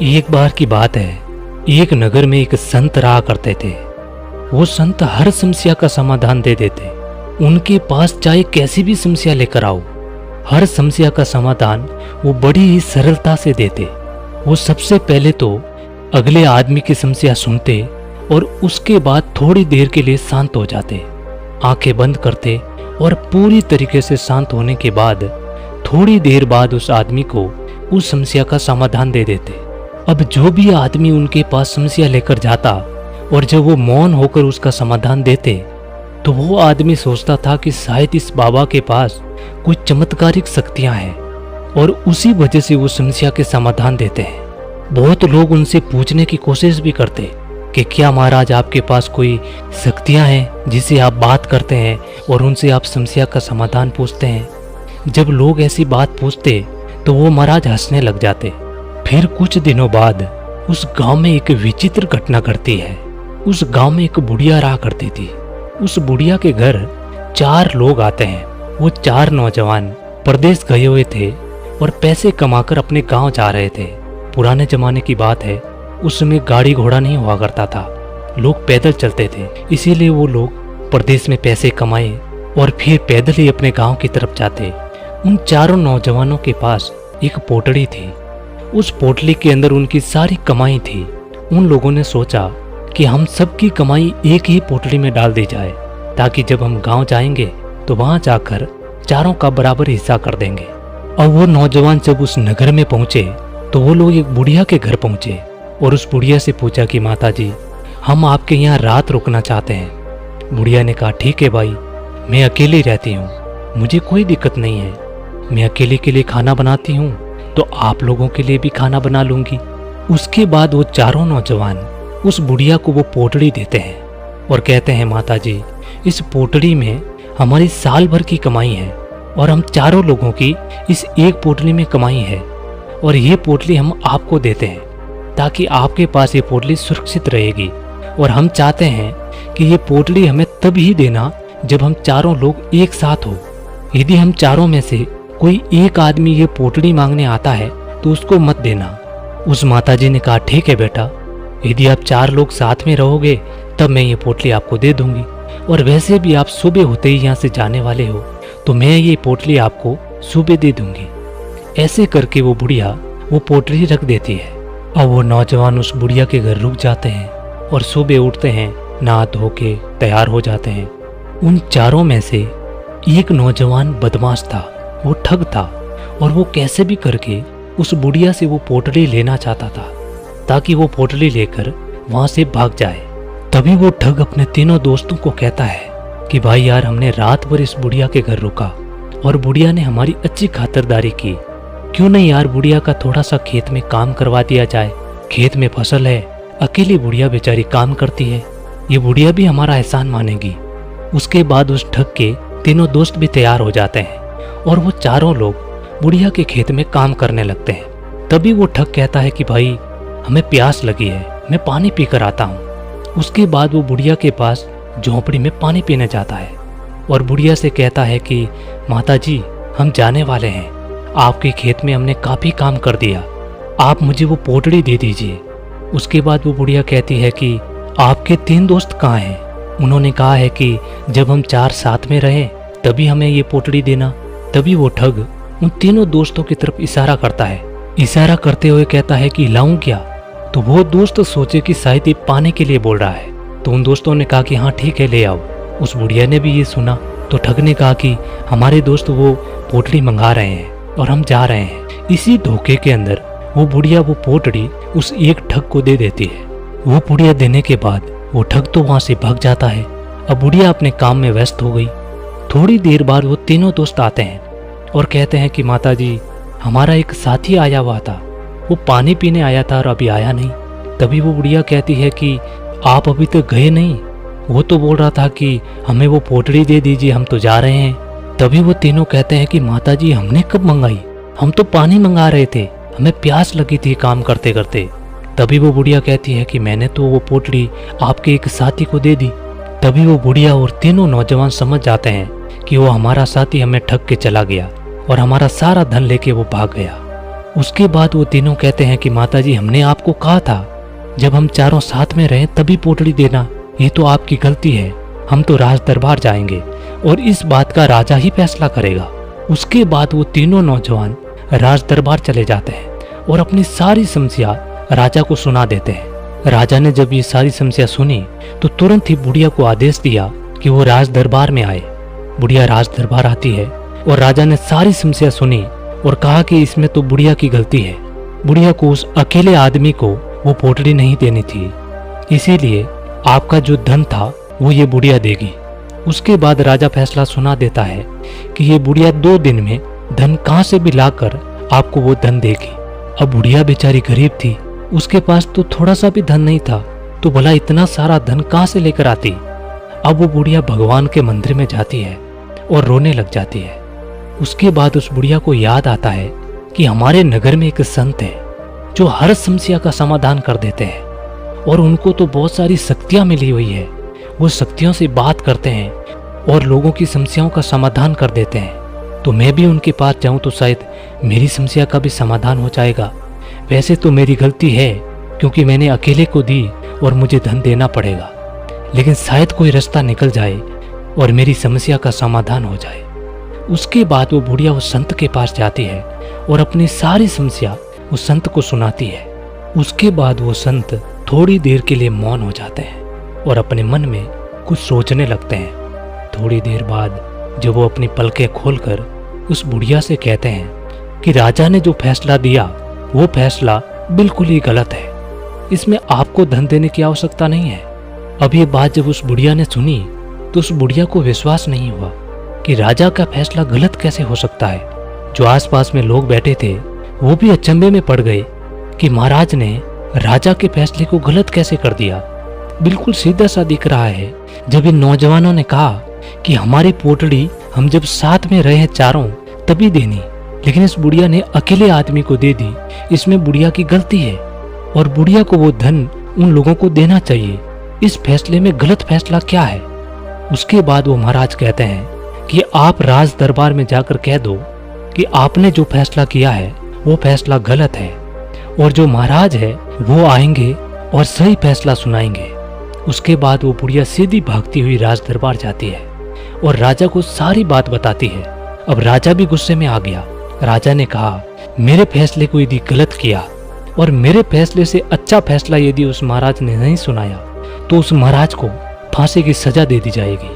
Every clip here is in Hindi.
एक बार की बात है, एक नगर में एक संत रहा करते थे। वो संत हर समस्या का समाधान दे देते। उनके पास चाहे कैसी भी समस्या लेकर आओ, हर समस्या का समाधान वो बड़ी ही सरलता से देते। वो सबसे पहले तो अगले आदमी की समस्या सुनते और उसके बाद थोड़ी देर के लिए शांत हो जाते, आंखें बंद करते और पूरी तरीके से शांत होने के बाद थोड़ी देर बाद उस आदमी को उस समस्या का समाधान दे देते। अब जो भी आदमी उनके पास समस्या लेकर जाता और जब वो मौन होकर उसका समाधान देते तो वो आदमी सोचता था कि शायद इस बाबा के पास कोई चमत्कारिक शक्तियां हैं और उसी वजह से वो समस्या के समाधान देते हैं। बहुत लोग उनसे पूछने की कोशिश भी करते कि क्या महाराज आपके पास कोई शक्तियां हैं जिससे आप बात करते हैं और उनसे आप समस्या का समाधान पूछते हैं। जब लोग ऐसी बात पूछते तो वो महाराज हंसने लग जाते। फिर कुछ दिनों बाद उस गांव में एक विचित्र घटना घटती है। उस गांव में एक बुढ़िया रहा करती थी। उस बुढ़िया के घर 4 लोग आते हैं। वो 4 नौजवान परदेश गए हुए थे और पैसे कमाकर अपने गांव जा रहे थे। पुराने जमाने की बात है, उस समय गाड़ी घोड़ा नहीं हुआ करता था, लोग पैदल चलते थे। इसीलिए वो लोग परदेश में पैसे कमाए और फिर पैदल ही अपने गांव की तरफ जाते। उन 4 नौजवानों के पास एक पोटली थी। उस पोटली के अंदर उनकी सारी कमाई थी। उन लोगों ने सोचा कि हम सबकी कमाई एक ही पोटली में डाल दी जाए, ताकि जब हम गांव जाएंगे तो वहां जाकर चारों का बराबर हिस्सा कर देंगे। और वो नौजवान जब उस नगर में पहुंचे तो वो लोग एक बुढ़िया के घर पहुंचे और उस बुढ़िया से पूछा कि माता जी, हम आपके यहाँ रात रुकना चाहते हैं। बुढ़िया ने कहा ठीक है भाई, मैं अकेली रहती हूँ, मुझे कोई दिक्कत नहीं है। मैं अकेले के लिए खाना बनाती हूँ तो आप लोगों के लिए भी खाना बना लूंगी। उसके बाद वो 4 नौजवान उस बुढ़िया को वो पोटली देते हैं और कहते हैं माता जी, इस पोटली में हमारी साल भर की कमाई है और हम 4 लोगों की इस एक पोटली में कमाई है और ये पोटली हम आपको देते हैं ताकि आपके पास ये पोटली सुरक्षित रहेगी। और हम चाहते हैं कि ये पोटली हमें तब ही देना जब हम 4 लोग एक साथ हो। यदि हम 4 में से कोई एक आदमी ये पोटली मांगने आता है तो उसको मत देना। उस माताजी ने कहा ठीक है बेटा, यदि आप 4 लोग साथ में रहोगे तब मैं ये पोटली आपको दे दूंगी, और वैसे भी आप सुबह होते ही यहाँ से जाने वाले हो तो मैं ये पोटली आपको सुबह दे दूंगी। ऐसे करके वो बुढ़िया वो पोटली रख देती है। अब वो नौजवान उस बुढ़िया के घर रुक जाते हैं और सुबह उठते हैं, नहा धो के तैयार हो जाते हैं। उन 4 में से एक नौजवान बदमाश था, वो ठग था और वो कैसे भी करके उस बुढ़िया से वो पोटली लेना चाहता था ताकि वो पोटली लेकर वहां से भाग जाए। तभी वो ठग अपने तीनों दोस्तों को कहता है कि भाई यार, हमने रात भर इस बुढ़िया के घर रुका और बुढ़िया ने हमारी अच्छी खातिरदारी की, क्यों नहीं यार बुढ़िया का थोड़ा सा खेत में काम करवा दिया जाए। खेत में फसल है, अकेली बुढ़िया बेचारी काम करती है, ये बुढ़िया भी हमारा एहसान मानेगी। उसके बाद उस ठग के तीनों दोस्त भी तैयार हो जाते हैं और वो 4 लोग बुढ़िया के खेत में काम करने लगते हैं। तभी वो ठग कहता है कि भाई हमें प्यास लगी है, मैं पानी पीकर आता हूँ। उसके बाद वो बुढ़िया के पास झोंपड़ी में पानी पीने जाता है और बुढ़िया से कहता है कि माता जी, हम जाने वाले हैं, आपके खेत में हमने काफ़ी काम कर दिया, आप मुझे वो पोटली दे दीजिए। उसके बाद वो बुढ़िया कहती है कि आपके 3 दोस्त कहाँ हैं? उन्होंने कहा है कि जब हम 4 साथ में रहे तभी हमें ये पोटली देना। तभी वो ठग उन तीनों दोस्तों की तरफ इशारा करता है। इशारा करते हुए कहता है कि लाऊं क्या? तो वो दोस्त सोचे कि शायद ये पाने के लिए बोल रहा है, तो उन दोस्तों ने कहा कि हाँ ठीक है, ले आओ। उस बुढ़िया ने भी ये सुना तो ठग ने कहा कि हमारे दोस्त वो पोटली मंगा रहे हैं और हम जा रहे हैं। इसी धोखे के अंदर वो बुढ़िया वो पोटली उस एक ठग को दे देती है। वो बुढ़िया देने के बाद वो ठग तो वहां से भाग जाता है। अब बुढ़िया अपने काम में व्यस्त हो गई। थोड़ी देर बाद वो तीनों दोस्त आते हैं और कहते हैं कि माता जी, हमारा एक साथी आया हुआ था, वो पानी पीने आया था और अभी आया नहीं। तभी वो बुढ़िया कहती है कि आप अभी तक गए नहीं? वो तो बोल रहा था कि हमें वो पोटली दे दीजिए, हम तो जा रहे हैं। तभी वो तीनों कहते हैं कि माता जी, हमने कब मंगाई? हम तो पानी मंगा रहे थे, हमें प्यास लगी थी काम करते करते। तभी वो बुढ़िया कहती है कि मैंने तो वो पोटली आपके एक साथी को दे दी। तभी वो बुढ़िया और तीनों नौजवान समझ जाते हैं कि वो हमारा साथी हमें ठग के चला गया और हमारा सारा धन लेके वो भाग गया। उसके बाद वो तीनों कहते हैं कि माताजी, हमने आपको कहा था जब हम चारों साथ में रहें तभी पोटली देना, ये तो आपकी गलती है। हम तो राज दरबार जाएंगे और इस बात का राजा ही फैसला करेगा। उसके बाद वो तीनों नौजवान राज दरबार चले जाते हैं और अपनी सारी समस्या राजा को सुना देते हैं। राजा ने जब ये सारी समस्या सुनी तो तुरंत ही बुढ़िया को आदेश दिया कि वो राज दरबार में आए। बुढ़िया राज दरबार आती है और राजा ने सारी समस्या सुनी और कहा कि इसमें तो बुढ़िया की गलती है। बुढ़िया को उस अकेले आदमी को वो पोटली नहीं देनी थी, इसीलिए आपका जो धन था वो ये बुढ़िया देगी। उसके बाद राजा फैसला सुना देता है कि ये बुढ़िया 2 दिन में धन कहां से भी लाकर आपको वो धन देगी। अब बुढ़िया बेचारी गरीब थी, उसके पास तो थोड़ा सा भी धन नहीं था, तो भला इतना सारा धन कहां से लेकर आती। अब वो बुढ़िया भगवान के मंदिर में जाती है और रोने लग जाती है। उसके बाद उस बुढ़िया को याद आता है कि हमारे नगर में एक संत है जो हर समस्या का समाधान कर देते हैं और उनको तो बहुत सारी शक्तियां मिली हुई है। वो शक्तियों से बात करते हैं और लोगों की समस्याओं का समाधान कर देते हैं। तो मैं भी उनके पास जाऊं तो शायद मेरी समस्या का भी समाधान हो जाएगा। वैसे तो मेरी गलती है क्योंकि मैंने अकेले को दी और मुझे धन देना पड़ेगा, लेकिन शायद कोई रास्ता निकल जाए और मेरी समस्या का समाधान हो जाए। उसके बाद वो बुढ़िया उस संत के पास जाती है और अपनी सारी समस्या उस संत को सुनाती है। उसके बाद वो संत थोड़ी देर के लिए मौन हो जाते हैं और अपने मन में कुछ सोचने लगते हैं। थोड़ी देर बाद जब वो अपनी पलकें खोलकर उस बुढ़िया से कहते हैं कि राजा ने जो फैसला दिया वो फैसला बिल्कुल ही गलत है, इसमें आपको धन देने की आवश्यकता नहीं है। अब ये बात जब उस बुढ़िया ने सुनी तो उस बुढ़िया को विश्वास नहीं हुआ कि राजा का फैसला गलत कैसे हो सकता है। जो आसपास में लोग बैठे थे वो भी अचंभे में पड़ गए कि महाराज ने राजा के फैसले को गलत कैसे कर दिया। बिल्कुल सीधा सा दिख रहा है। जब इन नौजवानों ने कहा कि हमारी पोटली हम जब साथ में रहे चारों तभी देनी, लेकिन इस बुढ़िया ने अकेले आदमी को दे दी, इसमें बुढ़िया की गलती है और बुढ़िया को वो धन उन लोगों को देना चाहिए। इस फैसले में गलत फैसला क्या है। उसके बाद वो महाराज कहते हैं कि आप राज दरबार में जाकर कह दो कि आपने जो फैसला किया है वो फैसला गलत है और जो महाराज है वो आएंगे और सही फैसला सुनाएंगे। उसके बाद वो बुढ़िया सीधी भागती हुई राज दरबार जाती है और राजा को सारी बात बताती है। अब राजा भी गुस्से में आ गया। राजा ने कहा, मेरे फैसले को यदि गलत किया और मेरे फैसले से अच्छा फैसला यदि उस महाराज ने नहीं सुनाया तो उस महाराज को फांसी की सजा दे दी जाएगी।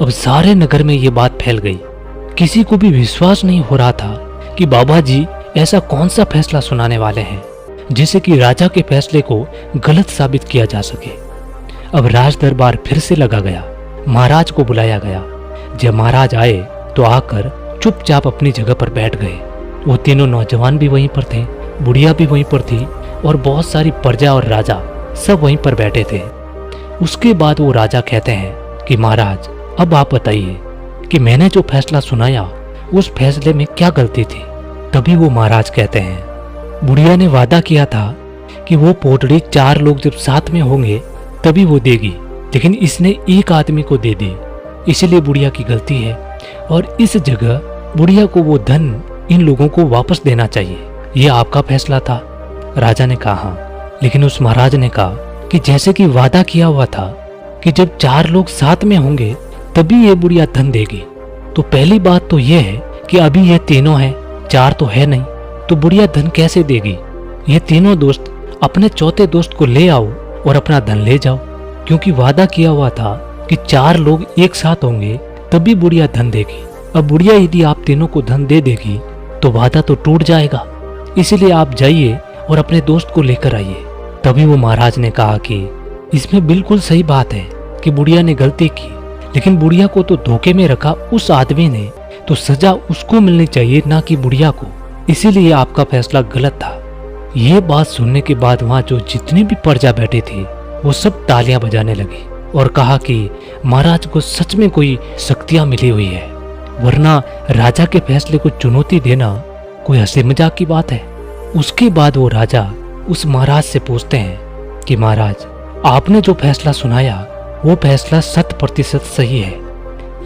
अब सारे नगर में ये बात फैल गई। किसी को भी विश्वास नहीं हो रहा था कि बाबा जी ऐसा कौन सा फैसला सुनाने वाले हैं जिससे कि राजा के फैसले को गलत साबित किया जा सके। अब राज दरबार फिर से लगा गया। महाराज को बुलाया गया। जब महाराज आए तो आकर चुपचाप अपनी जगह पर बैठ गए। वो तीनों नौजवान भी वहीं पर थे, बुढ़िया भी वहीं पर थी और बहुत सारी प्रजा और राजा सब वहीं पर बैठे थे। उसके बाद वो राजा कहते हैं कि महाराज अब आप बताइए कि मैंने जो फैसला सुनाया उस फैसले में क्या गलती थी। तभी वो महाराज कहते हैं, बुढ़िया ने वादा किया था कि वो पोटली 4 लोग जब साथ में होंगे तभी वो देगी, लेकिन इसने एक आदमी को दे दी, इसलिए बुढ़िया की गलती है और इस जगह बुढ़िया को वो धन इन लोगों को वापस देना चाहिए। ये आपका फैसला था। राजा ने कहा हाँ, लेकिन उस महाराज ने कहा कि जैसे कि वादा किया हुआ था कि जब 4 लोग साथ में होंगे तभी ये बुढ़िया धन देगी, तो पहली बात तो ये है कि अभी ये तीनों हैं, 4 तो है नहीं, तो बुढ़िया धन कैसे देगी। ये तीनों दोस्त अपने चौथे दोस्त को ले आओ और अपना धन ले जाओ, क्योंकि वादा किया हुआ था कि 4 लोग एक साथ होंगे तभी बुढ़िया धन देगी। अब बुढ़िया यदि आप तीनों को धन दे देगी तो वादा तो टूट जाएगा, इसीलिए आप जाइए और अपने दोस्त को लेकर आइए। तभी वो महाराज ने कहा कि इसमें बिल्कुल सही बात है कि बुढ़िया ने गलती की, लेकिन बुढ़िया को तो धोखे में रखा उस आदमी ने, तो सजा उसको मिलनी चाहिए ना कि बुढ़िया को, इसीलिए आपका फैसला गलत था। ये बात सुनने के बाद वहाँ जो जितनी भी प्रजा बैठी थी वो सब तालियां बजाने लगी और कहा कि महाराज को सच में कोई शक्तियां मिली हुई है, वरना राजा के फैसले को चुनौती देना कोई हंसी मजाक की बात है। उसके बाद वो राजा उस महाराज से पूछते हैं कि महाराज आपने जो फैसला सुनाया वो फैसला 100% सही है,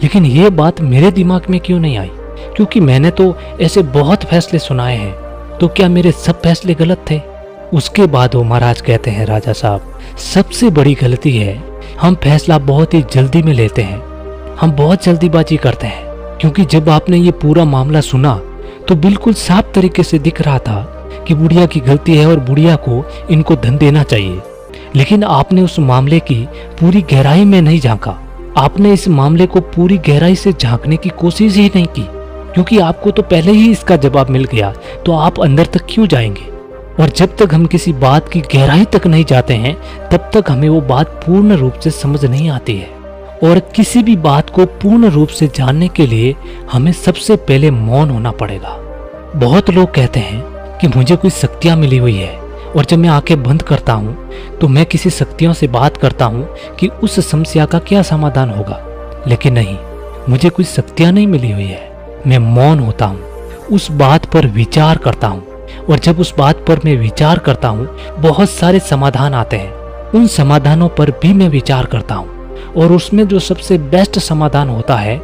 लेकिन ये बात मेरे दिमाग में क्यों नहीं आई, क्योंकि मैंने तो ऐसे बहुत फैसले सुनाए हैं तो क्या मेरे सब फैसले गलत थे? उसके बाद वो महाराज कहते हैं, राजा साहब, सबसे बड़ी गलती है हम फैसला बहुत ही जल्दी में लेते हैं, हम बहुत जल्दीबाजी करते हैं। क्योंकि जब आपने ये पूरा मामला सुना तो बिल्कुल साफ तरीके से दिख रहा था कि बुढ़िया की गलती है और बुढ़िया को इनको धन देना चाहिए। लेकिन आपने उस मामले की पूरी गहराई में नहीं झांका, आपने इस मामले को पूरी गहराई से झांकने की कोशिश ही नहीं की, क्योंकि आपको तो पहले ही इसका जवाब मिल गया, तो आप अंदर तक क्यों जाएंगे? और जब तक हम किसी बात की गहराई तक नहीं जाते हैं तब तक हमें वो बात पूर्ण रूप से समझ नहीं आती है। और किसी भी बात को पूर्ण रूप से जानने के लिए हमें सबसे पहले मौन होना पड़ेगा। बहुत लोग कहते हैं कि मुझे कोई शक्तियां मिली हुई है और जब मैं आंखें बंद करता हूं तो मैं किसी शक्तियों से बात करता हूं कि उस समस्या का क्या समाधान होगा। लेकिन नहीं, मुझे कोई शक्तियां नहीं मिली हुई है। मैं मौन होता हूं, उस बात पर विचार करता हूं, और जब उस बात पर मैं विचार करता हूं बहुत सारे समाधान आते हैं। उन समाधानों पर भी मैं विचार करता हूं और उसमें जो सबसे बेस्ट समाधान होता है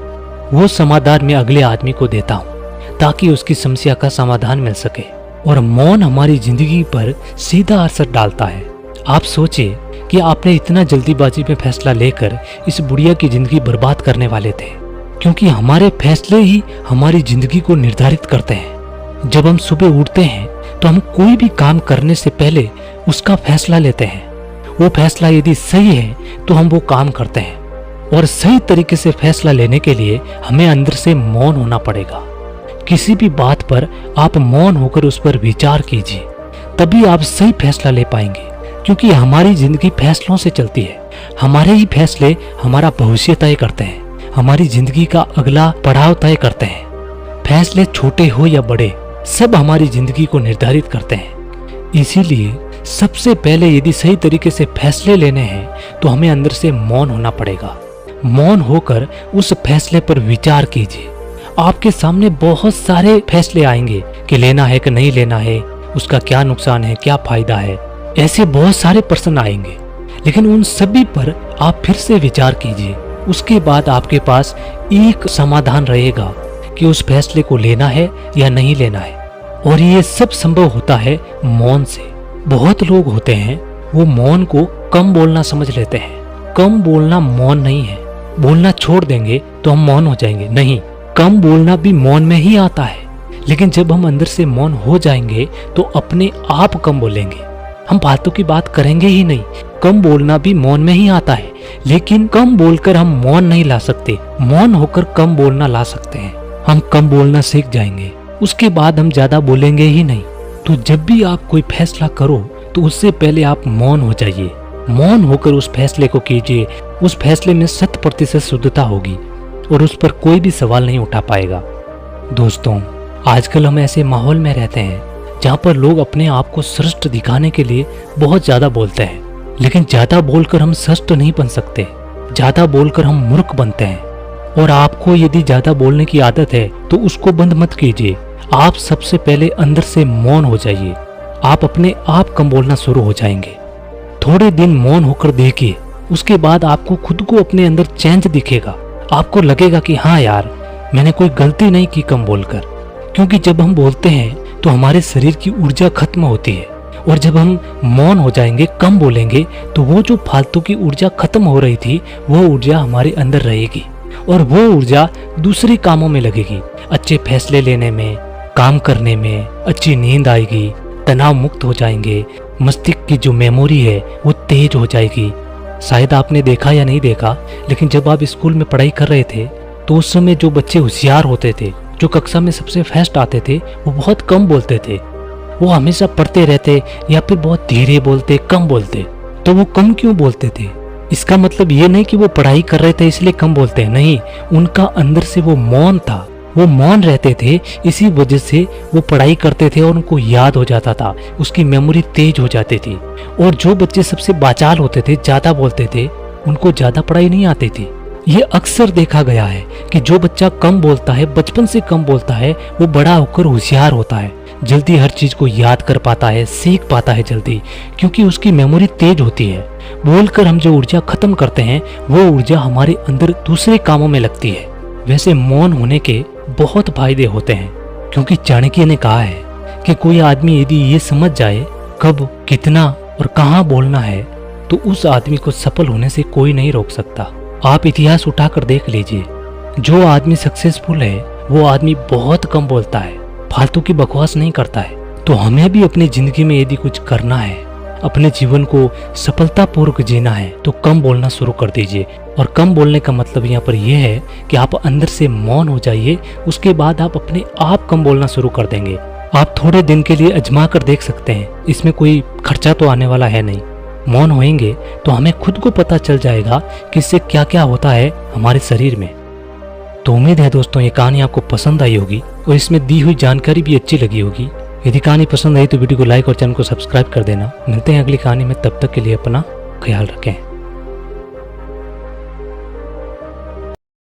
वो समाधान मैं अगले आदमी को देता हूं ताकि उसकी समस्या का समाधान मिल सके। और मौन हमारी जिंदगी पर सीधा असर डालता है। आप सोचिए कि आपने इतना जल्दीबाजी में फैसला लेकर इस बुढ़िया की जिंदगी बर्बाद करने वाले थे, क्योंकि हमारे फैसले ही हमारी जिंदगी को निर्धारित करते हैं। जब हम सुबह उठते हैं तो हम कोई भी काम करने से पहले उसका फैसला लेते हैं। वो फैसला यदि सही है तो हम वो काम करते हैं। और सही तरीके से फैसला लेने के लिए हमें अंदर से मौन होना पड़ेगा। किसी भी बात पर आप मौन होकर उस पर विचार कीजिए, तभी आप सही फैसला ले पाएंगे। क्योंकि हमारी जिंदगी फैसलों से चलती है। हमारे ही फैसले हमारा भविष्य तय करते हैं, हमारी जिंदगी का अगला पड़ाव तय करते हैं। फैसले छोटे हो या बड़े, सब हमारी जिंदगी को निर्धारित करते हैं। इसीलिए सबसे पहले यदि सही तरीके से फैसले लेने हैं तो हमें अंदर से मौन होना पड़ेगा। मौन होकर उस फैसले पर विचार कीजिए। आपके सामने बहुत सारे फैसले आएंगे कि लेना है कि नहीं लेना है, उसका क्या नुकसान है, क्या फायदा है। ऐसे बहुत सारे प्रश्न आएंगे, लेकिन उन सभी पर आप फिर से विचार कीजिए। उसके बाद आपके पास एक समाधान रहेगा कि उस फैसले को लेना है या नहीं लेना है। और ये सब संभव होता है मौन से। बहुत लोग होते हैं वो मौन को कम बोलना समझ लेते हैं। कम बोलना मौन नहीं है। बोलना छोड़ देंगे तो हम मौन हो जाएंगे, नहीं, कम बोलना भी मौन में ही आता है। लेकिन जब हम अंदर से मौन हो जाएंगे तो अपने आप कम बोलेंगे, हम फालतू की बात करेंगे ही नहीं। कम बोलना भी मौन में ही आता है, लेकिन कम बोलकर हम मौन नहीं ला सकते। मौन होकर कम बोलना ला सकते हैं। हम कम बोलना सीख जाएंगे, उसके बाद हम ज्यादा बोलेंगे ही नहीं। तो जब भी आप कोई फैसला करो तो उससे पहले आप मौन हो जाइए। मौन होकर उस फैसले को कीजिए। उस फैसले में 100% शुद्धता होगी और उस पर कोई भी सवाल नहीं उठा पाएगा। दोस्तों, आजकल हम ऐसे माहौल में रहते हैं जहाँ पर लोग अपने आप को श्रेष्ठ दिखाने के लिए बहुत ज्यादा बोलते हैं, लेकिन ज्यादा बोलकर हम श्रेष्ठ नहीं बन सकते। ज्यादा बोलकर हम मूर्ख बनते हैं। और आपको यदि ज्यादा बोलने की आदत है तो उसको बंद मत कीजिए। आप सबसे पहले अंदर से मौन हो जाइए। आप अपने आप कम बोलना शुरू हो जाएंगे। थोड़े दिन मौन होकर देखिए, उसके बाद आपको खुद को अपने अंदर चेंज दिखेगा। आपको लगेगा कि हाँ यार, मैंने कोई गलती नहीं की कम बोलकर। क्योंकि जब हम बोलते हैं तो हमारे शरीर की ऊर्जा खत्म होती है, और जब हम मौन हो जाएंगे, कम बोलेंगे, तो वो जो फालतू की ऊर्जा खत्म हो रही थी वो ऊर्जा हमारे अंदर रहेगी और वो ऊर्जा दूसरे कामों में लगेगी। अच्छे फैसले लेने में, काम करने में, अच्छी नींद आएगी, तनाव मुक्त हो जाएंगे, मस्तिष्क की जो मेमोरी है वो तेज हो जाएगी। शायद आपने देखा या नहीं देखा, लेकिन जब आप स्कूल में पढ़ाई कर रहे थे तो उस समय जो बच्चे होशियार होते थे, जो कक्षा में सबसे फर्स्ट आते थे, वो बहुत कम बोलते थे। वो हमेशा पढ़ते रहते या फिर बहुत धीरे बोलते, कम बोलते। तो वो कम क्यों बोलते थे? इसका मतलब ये नहीं कि वो पढ़ाई कर रहे थे इसलिए कम बोलते हैं, नहीं, उनका अंदर से वो मौन था। वो मौन रहते थे, इसी वजह से वो पढ़ाई करते थे और उनको याद हो जाता था, उसकी मेमोरी तेज हो जाती थी। और जो बच्चे सबसे बाचाल होते थे, ज्यादा बोलते थे, उनको ज्यादा पढ़ाई नहीं आती थी। ये अक्सर देखा गया है कि जो बच्चा कम बोलता है, बचपन से कम बोलता है, वो बड़ा होकर होशियार होता है, जल्दी हर चीज को याद कर पाता है, सीख पाता है जल्दी, क्योंकि उसकी मेमोरी तेज होती है। बोलकर हम जो ऊर्जा खत्म करते हैं वो ऊर्जा हमारे अंदर दूसरे कामों में लगती है। वैसे मौन होने के बहुत फायदे होते हैं, क्योंकि चाणक्य ने कहा है कि कोई आदमी यदि ये समझ जाए कब, कितना और कहाँ बोलना है तो उस आदमी को सफल होने से कोई नहीं रोक सकता। आप इतिहास उठाकर देख लीजिए, जो आदमी सक्सेसफुल है वो आदमी बहुत कम बोलता है, फालतू की बकवास नहीं करता है। तो हमें भी अपनी जिंदगी में यदि कुछ करना है, अपने जीवन को सफलतापूर्वक जीना है तो कम बोलना शुरू कर दीजिए। और कम बोलने का मतलब यहाँ पर यह है कि आप अंदर से मौन हो जाइए, उसके बाद आप अपने आप कम बोलना शुरू कर देंगे। आप थोड़े दिन के लिए आजमा कर देख सकते हैं, इसमें कोई खर्चा तो आने वाला है नहीं। मौन होएंगे तो हमें खुद को पता चल जाएगा कि इससे क्या क्या होता है हमारे शरीर में। तो उम्मीद है दोस्तों ये कहानी आपको पसंद आई होगी और इसमें दी हुई जानकारी भी अच्छी लगी होगी। यदि कहानी पसंद आई तो वीडियो को लाइक और चैनल को सब्सक्राइब कर देना। मिलते हैं अगली कहानी में, तब तक के लिए अपना ख्याल रखें।